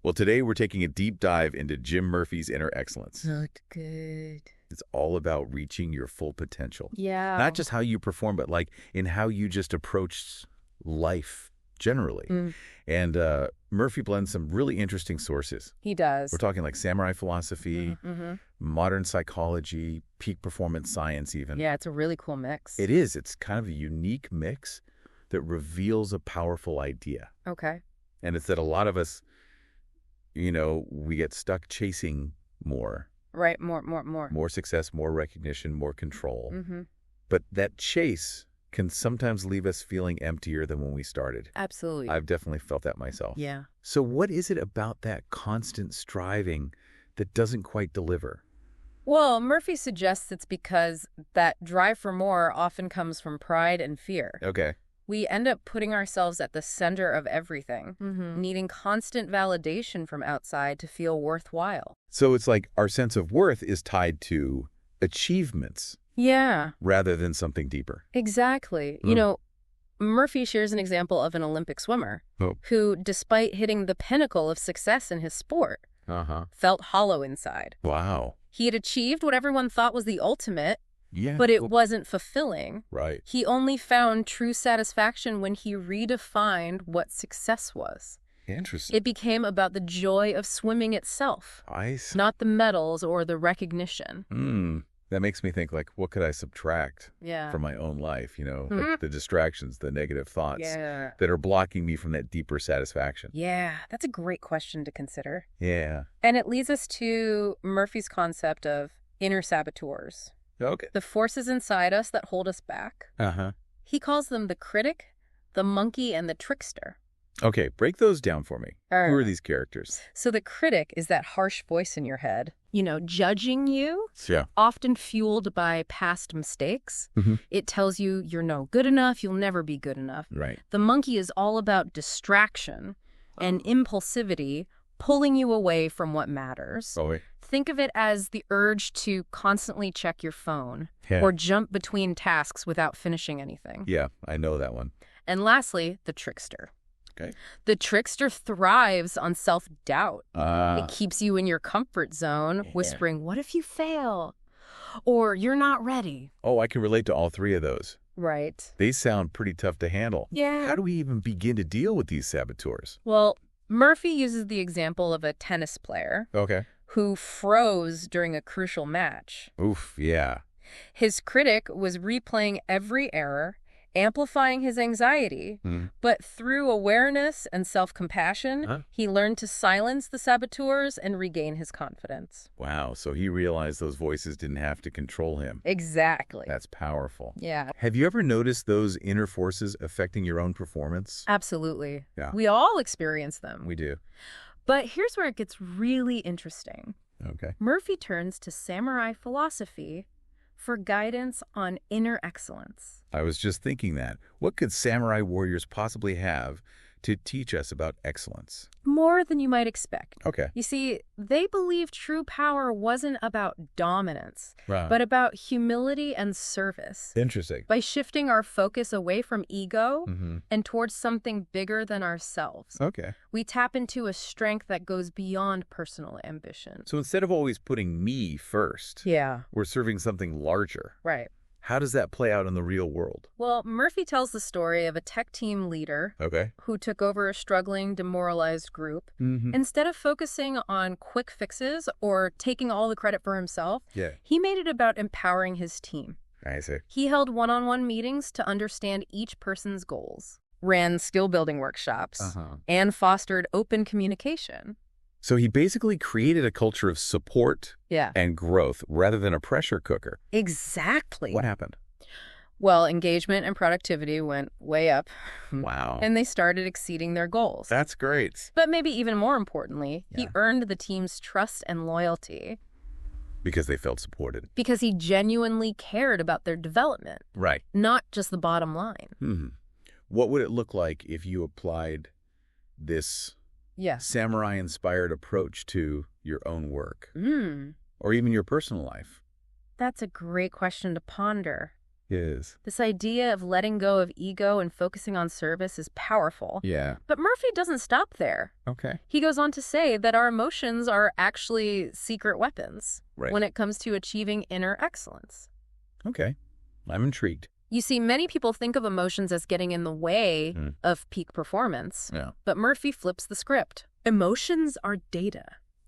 Well, today we're taking a deep dive into Jim Murphy's inner excellence. Not good. It's all about reaching your full potential. Yeah. Not just how you perform, but like in how you just approach life generally. And Murphy blends some really interesting sources. He does. We're talking like samurai philosophy, Mm-hmm. modern psychology, peak performance science even. Yeah, it's a really cool mix. It is. It's kind of a unique mix that reveals a powerful idea. Okay. And it's that a lot of us, we get stuck chasing more. Right, more. More success, more recognition, more control. Mm-hmm. But that chase can sometimes leave us feeling emptier than when we started. Absolutely. I've definitely felt that myself. Yeah. So what is it about that constant striving that doesn't quite deliver? Well, Murphy suggests it's because that drive for more often comes from pride and fear. Okay. We end up putting ourselves at the center of everything, needing constant validation from outside to feel worthwhile. So it's like our sense of worth is tied to achievements Yeah, rather than something deeper. exactly. Murphy shares an example of an Olympic swimmer who, despite hitting the pinnacle of success in his sport, felt hollow inside. Wow. He had achieved what everyone thought was the ultimate, Yeah. but it wasn't fulfilling. Right. He only found true satisfaction when he redefined what success was. Interesting. It became about the joy of swimming itself, I see. not the medals or the recognition. That makes me think, like, what could I subtract Yeah. from my own life? Like the distractions, the negative thoughts Yeah. that are blocking me from that deeper satisfaction. Yeah, that's a great question to consider. Yeah. And it leads us to Murphy's concept of inner saboteurs, Okay. the forces inside us that hold us back. He calls them the critic, the monkey, and the trickster. Okay, break those down for me. Who are these characters? So the critic is that harsh voice in your head, judging you, Yeah. often fueled by past mistakes. It tells you you're no good enough, you'll never be good enough. Right. The monkey is all about distraction and impulsivity, pulling you away from what matters. Oh, wait. Think of it as the urge to constantly check your phone Yeah. or jump between tasks without finishing anything. Yeah, I know that one. And lastly, the trickster. Okay. The trickster thrives on self-doubt. Ah. It keeps you in your comfort zone, whispering, what if you fail? Or you're not ready. Oh, I can relate to all three of those. Right. They sound pretty tough to handle. Yeah. How do we even begin to deal with these saboteurs? Well, Murphy uses the example of a tennis player Okay. who froze during a crucial match. Oof, yeah. His critic was replaying every error, amplifying his anxiety, but through awareness and self-compassion, he learned to silence the saboteurs and regain his confidence. Wow, so he realized those voices didn't have to control him. Exactly. That's powerful. Yeah. Have you ever noticed those inner forces affecting your own performance? Absolutely. Yeah. We all experience them. We do. But here's where it gets really interesting. Okay. Murphy turns to samurai philosophy for guidance on inner excellence. I was just thinking that. What could samurai warriors possibly have to teach us about excellence? More than you might expect. Okay. You see, they believed true power wasn't about dominance, Right. but about humility and service. Interesting. By shifting our focus away from ego and towards something bigger than ourselves, Okay. we tap into a strength that goes beyond personal ambition. So instead of always putting me first, Yeah. we're serving something larger. Right. How does that play out in the real world? Well, Murphy tells the story of a tech team leader Okay. who took over a struggling, demoralized group. Instead of focusing on quick fixes or taking all the credit for himself, Yeah. he made it about empowering his team. I see. He held one-on-one meetings to understand each person's goals, ran skill-building workshops, and fostered open communication. So he basically created a culture of support Yeah. and growth rather than a pressure cooker. Exactly. What happened? Well, engagement and productivity went way up. Wow. And they started exceeding their goals. That's great. But maybe even more importantly, he Yeah. earned the team's trust and loyalty Because they felt supported. because he genuinely cared about their development, Right. not just the bottom line. What would it look like if you applied this Yes. samurai-inspired approach to your own work or even your personal life? That's a great question to ponder. Is. This idea of letting go of ego and focusing on service is powerful. Yeah. But Murphy doesn't stop there. Okay. He goes on to say that our emotions are actually secret weapons Right. when it comes to achieving inner excellence. Okay. I'm intrigued. You see, many people think of emotions as getting in the way of peak performance, Yeah. but Murphy flips the script. Emotions are data,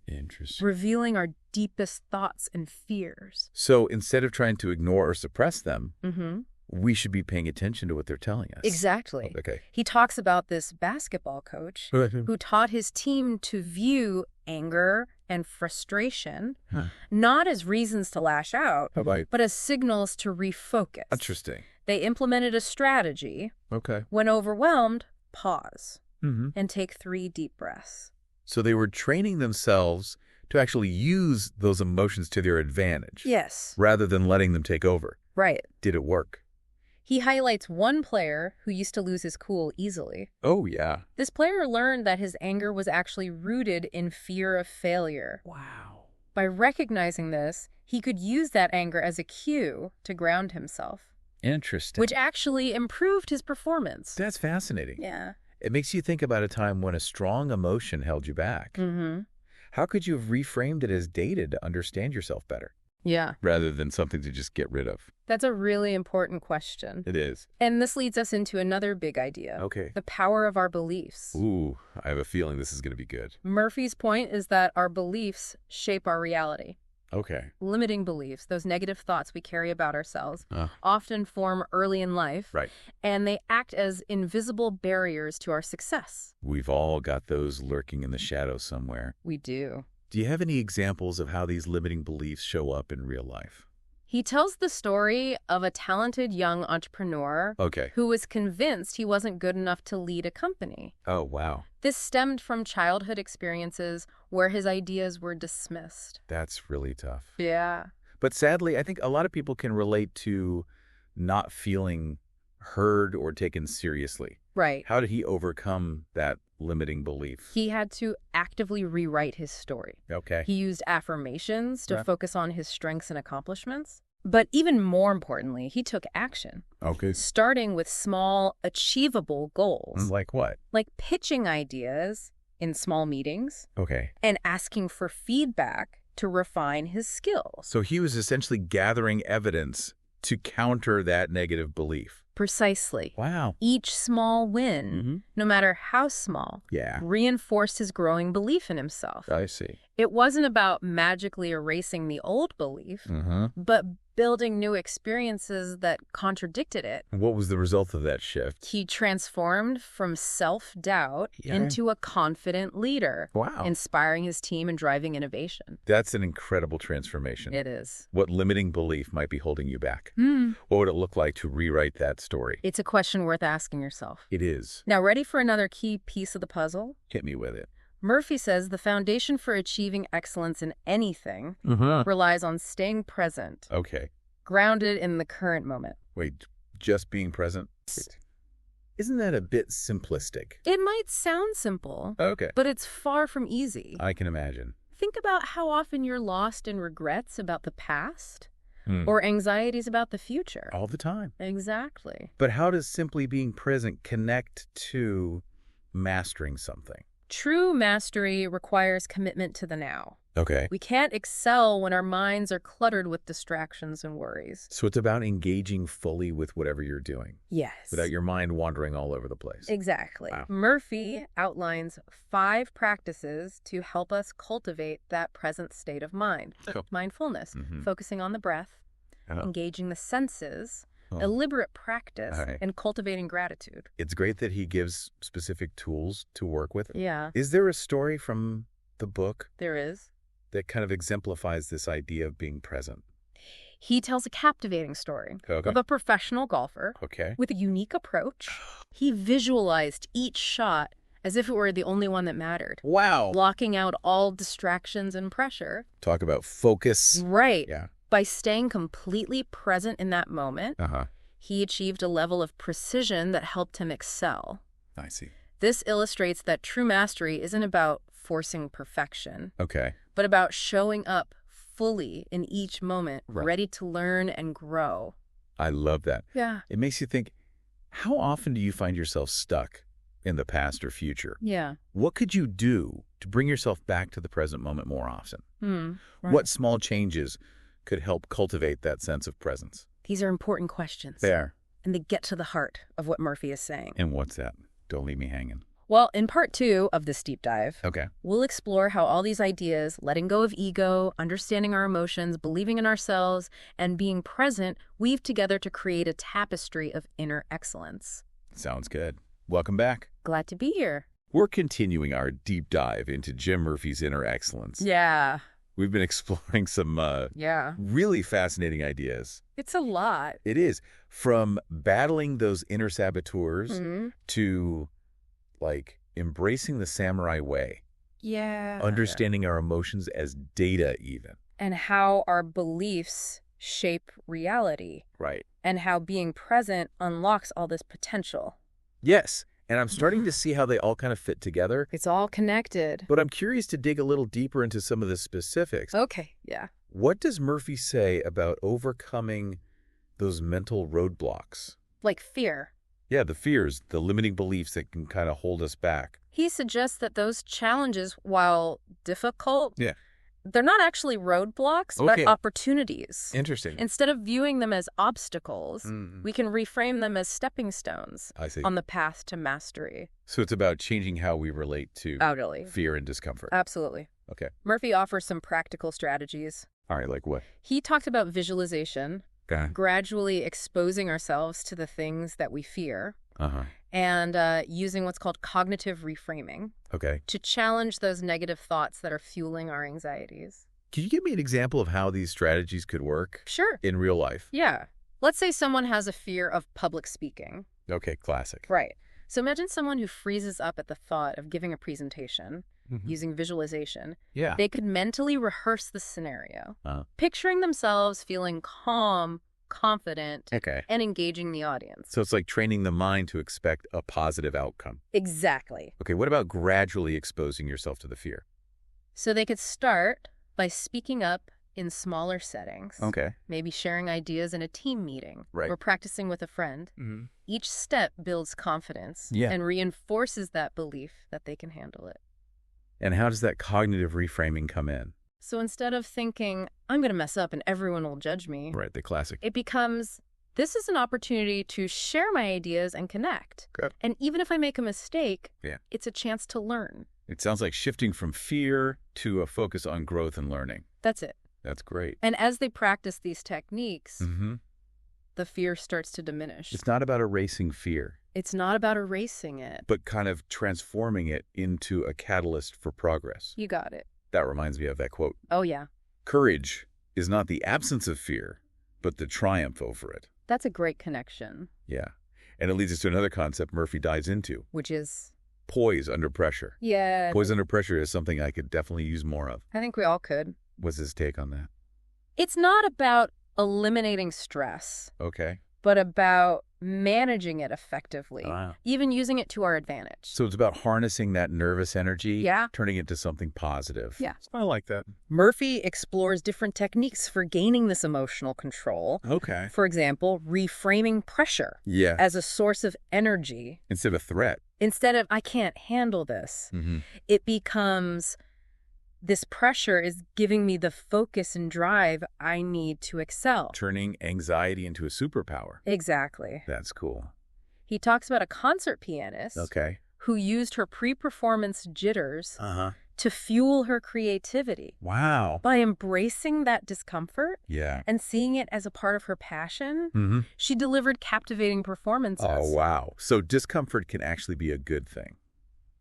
Interesting. revealing our deepest thoughts and fears. So instead of trying to ignore or suppress them, we should be paying attention to what they're telling us. Exactly. Okay. He talks about this basketball coach who taught his team to view anger and frustration not as reasons to lash out, but as signals to refocus. Interesting. They implemented a strategy. Okay. When overwhelmed, pause and take 3 deep breaths. So they were training themselves to actually use those emotions to their advantage. Yes. Rather than letting them take over. Right. Did it work? He highlights one player who used to lose his cool easily. Oh, yeah. This player learned that his anger was actually rooted in fear of failure. Wow. By recognizing this, he could use that anger as a cue to ground himself. Interesting. Which actually improved his performance. That's fascinating. Yeah. It makes you think about a time when a strong emotion held you back. How could you have reframed it as data to understand yourself better? Yeah. Rather than something to just get rid of. That's a really important question. It is. And this leads us into another big idea. Okay. The power of our beliefs. Ooh, I have a feeling this is going to be good. Murphy's point is that our beliefs shape our reality. Okay. Limiting beliefs, those negative thoughts we carry about ourselves, often form early in life. Right. And they act as invisible barriers to our success. We've all got those lurking in the shadows somewhere. We do. Do you have any examples of how these limiting beliefs show up in real life? He tells the story of a talented young entrepreneur who was convinced he wasn't good enough to lead a company. Oh, wow. This stemmed from childhood experiences where his ideas were dismissed. That's really tough. Yeah. But sadly, I think a lot of people can relate to not feeling heard or taken seriously. Right. How did he overcome that limiting belief? He had to actively rewrite his story. Okay. He used affirmations to focus on his strengths and accomplishments. But even more importantly, he took action. Okay. Starting with small, achievable goals. Like what? Like pitching ideas in small meetings. Okay. And asking for feedback to refine his skills. So he was essentially gathering evidence to counter that negative belief. Precisely. Wow. Each small win, no matter how small, reinforced his growing belief in himself. I see. It wasn't about magically erasing the old belief, but building new experiences that contradicted it. What was the result of that shift? He transformed from self-doubt into a confident leader. Wow. Inspiring his team and driving innovation. That's an incredible transformation. It is. What limiting belief might be holding you back? What would it look like to rewrite that story? It's a question worth asking yourself. It is. Now, ready for another key piece of the puzzle? Hit me with it. Murphy says the foundation for achieving excellence in anything relies on staying present. Okay. Grounded in the current moment. Wait, just being present? Isn't that a bit simplistic? It might sound simple, but it's far from easy. I can imagine. Think about how often you're lost in regrets about the past or anxieties about the future. All the time. Exactly. But how does simply being present connect to mastering something? True mastery requires commitment to the now. Okay. We can't excel when our minds are cluttered with distractions and worries. So it's about engaging fully with whatever you're doing. Yes. Without your mind wandering all over the place. Exactly. Wow. Murphy outlines 5 practices to help us cultivate that present state of mind. Mindfulness, focusing on the breath, engaging the senses, deliberate practice, and cultivating gratitude. It's great that he gives specific tools to work with. Yeah. Is there a story from the book There is. that kind of exemplifies this idea of being present? He tells a captivating story of a professional golfer with a unique approach. He visualized each shot as if it were the only one that mattered. Wow. Blocking out all distractions and pressure. Talk about focus. Right. Yeah. By staying completely present in that moment, he achieved a level of precision that helped him excel. I see. This illustrates that true mastery isn't about forcing perfection, but about showing up fully in each moment, ready to learn and grow. I love that. Yeah. It makes you think, how often do you find yourself stuck in the past or future? Yeah. What could you do to bring yourself back to the present moment more often? Right. What small changes could help cultivate that sense of presence? These are important questions. They are. And they get to the heart of what Murphy is saying. And what's that? Don't leave me hanging. Well, in part 2 of this deep dive, Okay. we'll explore how all these ideas, letting go of ego, understanding our emotions, believing in ourselves, and being present, weave together to create a tapestry of inner excellence. Sounds good. Welcome back. Glad to be here. We're continuing our deep dive into Jim Murphy's inner excellence. Yeah. We've been exploring some Yeah. really fascinating ideas. It's a lot. It is. From battling those inner saboteurs to, like, embracing the samurai way. Yeah. Understanding our emotions as data even. And how our beliefs shape reality. Right. And how being present unlocks all this potential. Yes. And I'm starting to see how they all kind of fit together. It's all connected. But I'm curious to dig a little deeper into some of the specifics. Okay, yeah. What does Murphy say about overcoming those mental roadblocks? Like fear. Yeah, the fears, the limiting beliefs that can kind of hold us back. He suggests that those challenges, while difficult, Yeah. they're not actually roadblocks, Okay. but opportunities. Interesting. Instead of viewing them as obstacles, we can reframe them as stepping stones I see. on the path to mastery. So it's about changing how we relate to Totally. fear and discomfort. Absolutely. Okay. Murphy offers some practical strategies. All right, like what? He talked about visualization, Okay. gradually exposing ourselves to the things that we fear, Uh-huh. and using what's called cognitive reframing Okay. to challenge those negative thoughts that are fueling our anxieties. Can you give me an example of how these strategies could work Sure. in real life? Yeah. Let's say someone has a fear of public speaking. Okay, classic. Right. So imagine someone who freezes up at the thought of giving a presentation Mhm. using visualization. Yeah. They could mentally rehearse the scenario, Uh-huh. picturing themselves feeling calm, confident, Okay. and engaging the audience. So it's like training the mind to expect a positive outcome. Exactly. Okay, what about gradually exposing yourself to the fear? So they could start by speaking up in smaller settings. Okay. Maybe sharing ideas in a team meeting Right. or practicing with a friend. Mm-hmm. Each step builds confidence and reinforces that belief that they can handle it. And how does that cognitive reframing come in? So instead of thinking, I'm going to mess up and everyone will judge me, Right, the classic. it becomes, this is an opportunity to share my ideas and connect. Good. And even if I make a mistake, Yeah. it's a chance to learn. It sounds like shifting from fear to a focus on growth and learning. That's it. That's great. And as they practice these techniques, Mm-hmm. the fear starts to diminish. It's not about erasing fear, It's not about erasing it. but kind of transforming it into a catalyst for progress. You got it. That reminds me of that quote. Oh, yeah. Courage is not the absence of fear, but the triumph over it. That's a great connection, Yeah. And it leads us to another concept Murphy dives into, which is, poise under pressure. yeah, Poise under pressure is something I could definitely use more of. I think we all could. What's his take on that? It's not about eliminating stress, Okay. but about managing it effectively, Wow. even using it to our advantage. So it's about harnessing that nervous energy, Yeah. turning it into something positive. Yeah. I like that. Murphy explores different techniques for gaining this emotional control. Okay. For example, reframing pressure Yeah. as a source of energy. Instead of a threat. Instead of, I can't handle this, Mm-hmm. it becomes, this pressure is giving me the focus and drive I need to excel. Turning anxiety into a superpower. Exactly. That's cool. He talks about a concert pianist Okay. who used her pre-performance jitters Uh-huh. to fuel her creativity. Wow. By embracing that discomfort Yeah. and seeing it as a part of her passion, Mm-hmm. she delivered captivating performances. Oh, wow. So discomfort can actually be a good thing.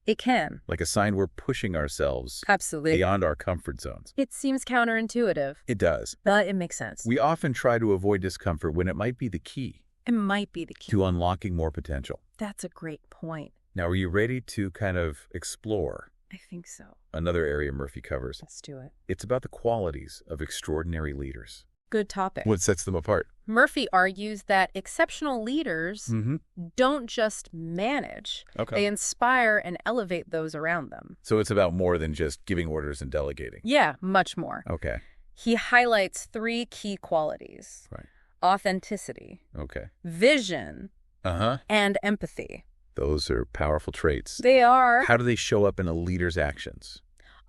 It can. Like a sign we're pushing ourselves Absolutely. beyond our comfort zones. It seems counterintuitive, It does. but it makes sense. We often try to avoid discomfort when it might be the key It might be the key. to unlocking more potential. That's a great point. Now, are you ready to kind of explore I think so. another area Murphy covers? Let's do it. It's about the qualities of extraordinary leaders. Good topic. What sets them apart? Murphy argues that exceptional leaders Mm-hmm. don't just manage, Okay. they inspire and elevate those around them. So it's about more than just giving orders and delegating. Yeah, much more. Okay. He highlights 3 key qualities. Right. authenticity, Okay. vision, Uh-huh. and empathy. Those are powerful traits. They are. How do they show up in a leader's actions?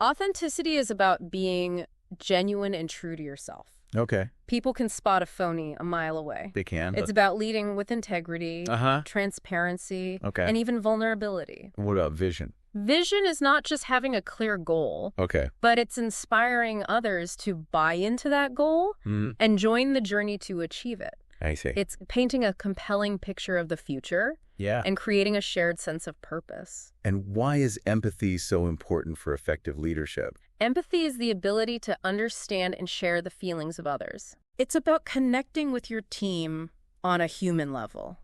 Authenticity is about being genuine and true to yourself. Okay. People can spot a phony a mile away. They can. It's about leading with integrity, transparency, and even vulnerability. What about vision? Vision is not just having a clear goal, but it's inspiring others to buy into that goal and join the journey to achieve it. I see. It's painting a compelling picture of the future and creating a shared sense of purpose. And why is empathy so important for effective leadership? Empathy is the ability to understand and share the feelings of others. It's about connecting with your team on a human level,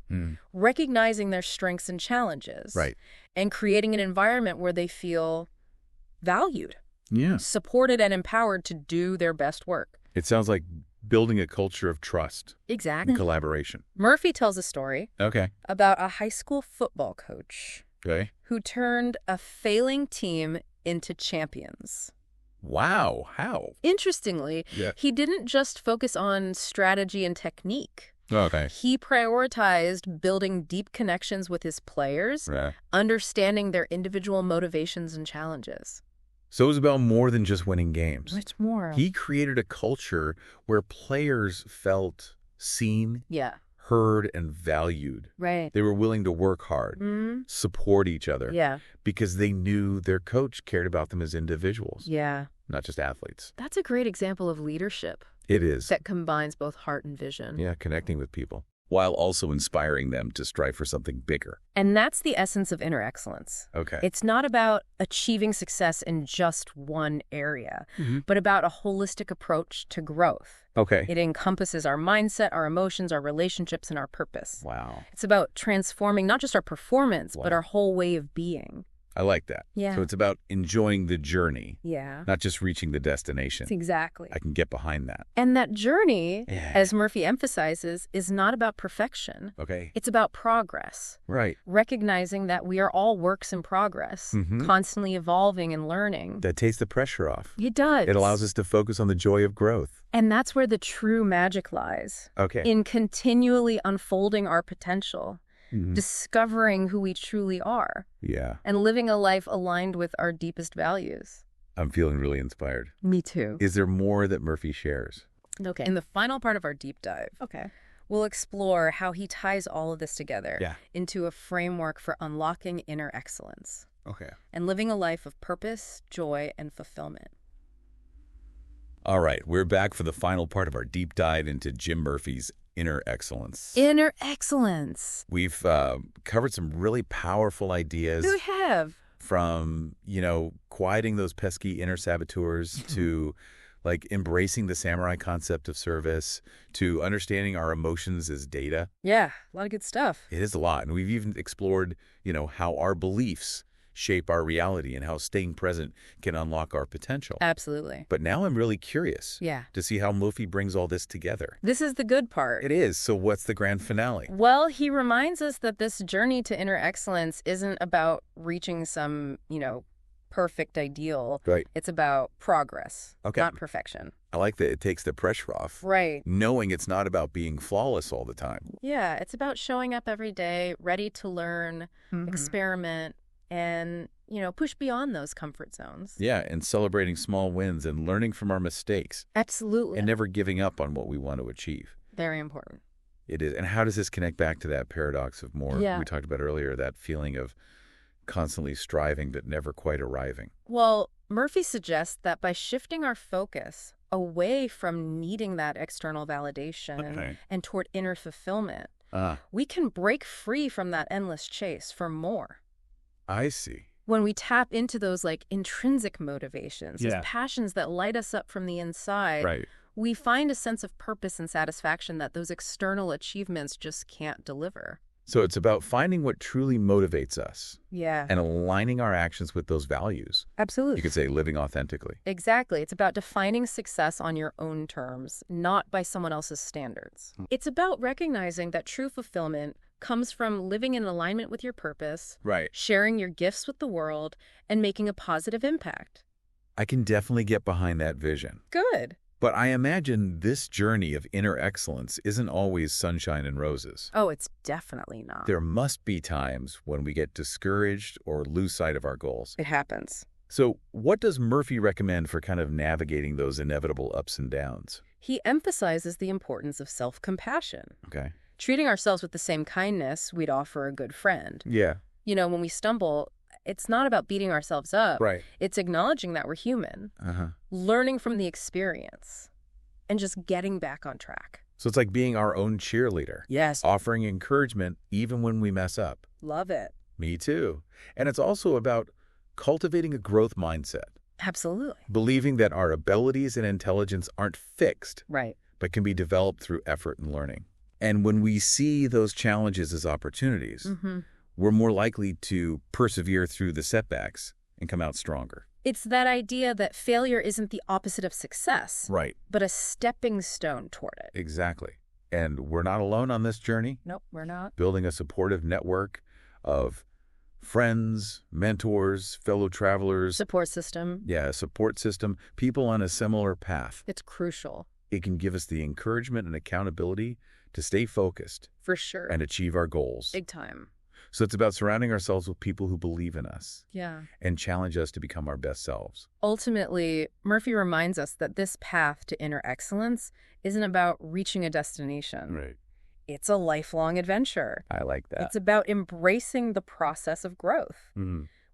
recognizing their strengths and challenges, and creating an environment where they feel valued, supported, and empowered to do their best work. It sounds like building a culture of trust. Exactly. And collaboration. Murphy tells a story about a high school football coach who turned a failing team into champions. Wow. How? Interestingly, he didn't just focus on strategy and technique. He prioritized building deep connections with his players, understanding their individual motivations and challenges. So it was about more than just winning games. Much more. He created a culture where players felt seen, heard, and valued. Right. They were willing to work hard, support each other, because they knew their coach cared about them as individuals, not just athletes. That's a great example of leadership. It is. That combines both heart and vision. Yeah, connecting with people, while also inspiring them to strive for something bigger. And that's the essence of inner excellence. It's not about achieving success in just one area, but about a holistic approach to growth. It encompasses our mindset, our emotions, our relationships, and our purpose. Wow. It's about transforming not just our performance, but our whole way of being. I like that. Yeah. So it's about enjoying the journey, Yeah. not just reaching the destination. Exactly. I can get behind that. And that journey, as Murphy emphasizes, is not about perfection. It's about progress. Right. Recognizing that we are all works in progress, constantly evolving and learning. That takes the pressure off. It does. It allows us to focus on the joy of growth. And that's where the true magic lies. In continually unfolding our potential. Discovering who we truly are. And living a life aligned with our deepest values. I'm feeling really inspired. Me too. Is there more that Murphy shares? In the final part of our deep dive, we'll explore how he ties all of this together into a framework for unlocking inner excellence. And living a life of purpose, joy, and fulfillment. All right, we're back for the final part of our deep dive into Jim Murphy's inner excellence. Inner excellence. We've covered some really powerful ideas. We have. From, quieting those pesky inner saboteurs to, embracing the samurai concept of service to understanding our emotions as data. Yeah, a lot of good stuff. It is a lot. And we've even explored, how our beliefs shape our reality and how staying present can unlock our potential. Absolutely. But now I'm really curious to see how Murphy brings all this together. This is the good part. It is. So what's the grand finale? Well, he reminds us that this journey to inner excellence isn't about reaching some, perfect ideal. It's about progress, not perfection. I like that it takes the pressure off. Right. Knowing it's not about being flawless all the time. Yeah, it's about showing up every day, ready to learn, experiment, and, push beyond those comfort zones. Yeah, and celebrating small wins and learning from our mistakes. Absolutely. And never giving up on what we want to achieve. Very important. It is. And how does this connect back to that paradox of more we talked about earlier, that feeling of constantly striving but never quite arriving? Well, Murphy suggests that by shifting our focus away from needing that external validation and toward inner fulfillment, we can break free from that endless chase for more. I see. When we tap into those intrinsic motivations, those passions that light us up from the inside, we find a sense of purpose and satisfaction that those external achievements just can't deliver. So it's about finding what truly motivates us. Yeah. And aligning our actions with those values. Absolutely. You could say living authentically. Exactly. It's about defining success on your own terms, not by someone else's standards. It's about recognizing that true fulfillment comes from living in alignment with your purpose, sharing your gifts with the world, and making a positive impact. I can definitely get behind that vision. Good. But I imagine this journey of inner excellence isn't always sunshine and roses. Oh, it's definitely not. There must be times when we get discouraged or lose sight of our goals. It happens. So what does Murphy recommend for kind of navigating those inevitable ups and downs? He emphasizes the importance of self-compassion. Okay. Treating ourselves with the same kindness we'd offer a good friend. Yeah. You know, when we stumble, it's not about beating ourselves up. Right. It's acknowledging that we're human, Uh-huh. learning from the experience, and just getting back on track. So it's like being our own cheerleader. Yes. Offering encouragement even when we mess up. Love it. Me too. And it's also about cultivating a growth mindset. Absolutely. Believing that our abilities and intelligence aren't fixed, Right. but can be developed through effort and learning. And when we see those challenges as opportunities, we're more likely to persevere through the setbacks and come out stronger. It's that idea that failure isn't the opposite of success, Right. but a stepping stone toward it. Exactly. And we're not alone on this journey. Nope, we're not. Building a supportive network of friends, mentors, fellow travelers. Support system. Yeah, a support system, people on a similar path. It's crucial. It can give us the encouragement and accountability to stay focused For sure. and achieve our goals. Big time. So it's about surrounding ourselves with people who believe in us Yeah. and challenge us to become our best selves. Ultimately, Murphy reminds us that this path to inner excellence isn't about reaching a destination. Right. It's a lifelong adventure. I like that. It's about embracing the process of growth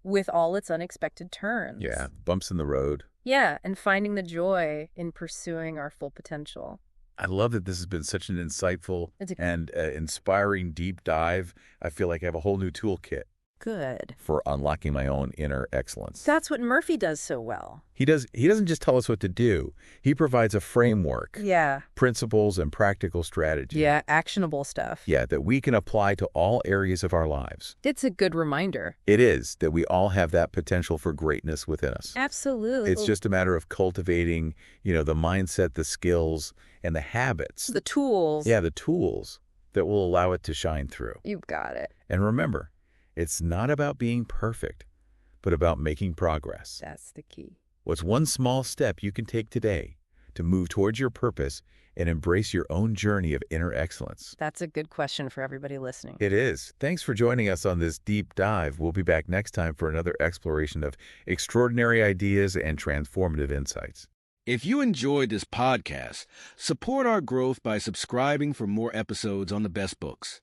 with all its unexpected turns. Yeah, bumps in the road. Yeah, and finding the joy in pursuing our full potential. I love that this has been such an insightful It's and inspiring deep dive. I feel like I have a whole new toolkit good. for unlocking my own inner excellence. That's what Murphy does so well. He doesn't just tell us what to do. He provides a framework, Yeah. principles, and practical strategies. Yeah, actionable stuff. Yeah, that we can apply to all areas of our lives. It's a good reminder. It is that we all have that potential for greatness within us. Absolutely. It's just a matter of cultivating, the mindset, the skills, and the habits. the tools. Yeah, the tools that will allow it to shine through. You've got it. And remember, it's not about being perfect, but about making progress. That's the key. What's one small step you can take today to move towards your purpose and embrace your own journey of inner excellence? That's a good question for everybody listening. It is. Thanks for joining us on this deep dive. We'll be back next time for another exploration of extraordinary ideas and transformative insights. If you enjoyed this podcast, support our growth by subscribing for more episodes on the best books.